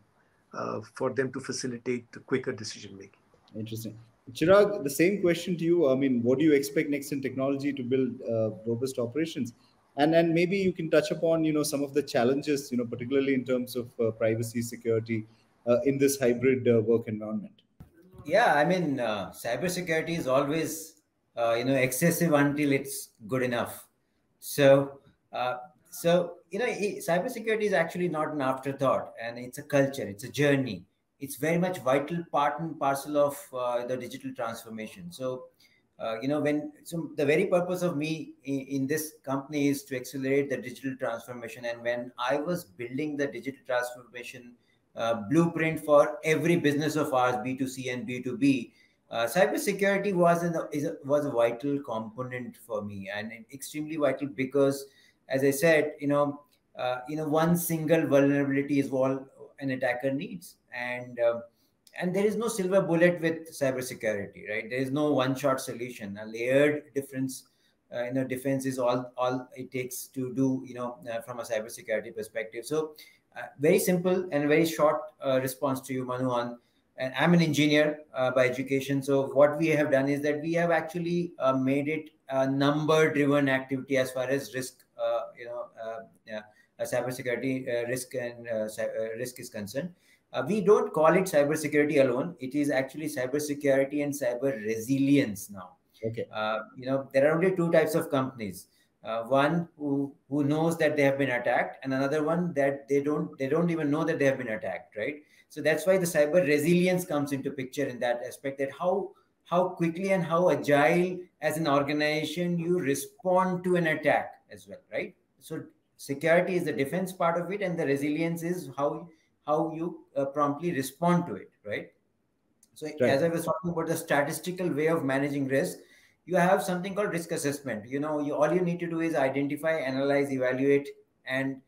for them to facilitate quicker decision making. Interesting. Chirag, the same question to you. I mean, what do you expect next in technology to build robust operations? And maybe you can touch upon, some of the challenges, particularly in terms of privacy, security in this hybrid work environment. Yeah, I mean, cybersecurity is always, excessive until it's good enough. So, cybersecurity is actually not an afterthought, and it's a culture, it's a journey. It's very much vital part and parcel of the digital transformation. So, the very purpose of me in this company is to accelerate the digital transformation. And when I was building the digital transformation blueprint for every business of ours, B2C and B2B, cybersecurity was a vital component for me, and extremely vital because, as I said, one single vulnerability is all an attacker needs, and there is no silver bullet with cybersecurity, right? There is no one-shot solution. A layered defense is all it takes to do, from a cybersecurity perspective. So, very simple and very short response to you, Manu. And I'm an engineer by education. So what we have done is that we have actually made it a number-driven activity as far as risk, cybersecurity risk is concerned. We don't call it cybersecurity alone. It is actually cybersecurity and cyber resilience now. Okay. There are only two types of companies. One who knows that they have been attacked, and another one that they don't even know that they have been attacked, right? So that's why the cyber resilience comes into picture in that aspect, that how quickly and how agile as an organization you respond to an attack as well, right? So security is the defense part of it, and the resilience is how you promptly respond to it, right? So Right. As I was talking about the statistical way of managing risk, you have something called risk assessment. All you need to do is identify, analyze, evaluate, and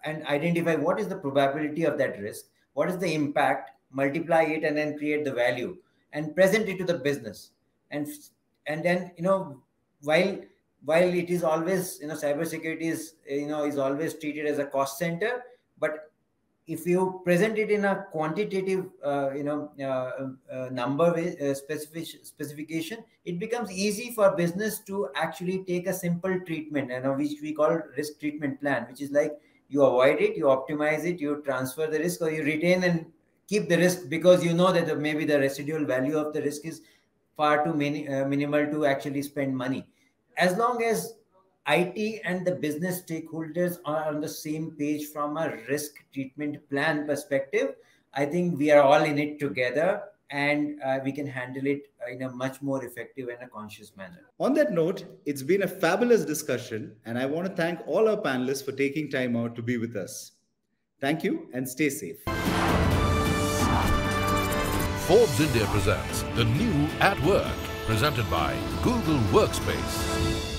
identify what is the probability of that risk, what is the impact, multiply it, and then create the value and present it to the business. And then while it is always, cybersecurity is always treated as a cost center, but if you present it in a quantitative number specification, it becomes easy for business to actually take a simple treatment, which we call risk treatment plan, which is like you avoid it, you optimize it, you transfer the risk, or you retain and keep the risk, because you know that maybe the residual value of the risk is far too minimal to actually spend money. As long as IT and the business stakeholders are on the same page from a risk treatment plan perspective, I think we are all in it together, and we can handle it in a much more effective and a conscious manner. On that note, it's been a fabulous discussion, and I want to thank all our panelists for taking time out to be with us. Thank you and stay safe. Forbes India presents The New at Work, presented by Google Workspace.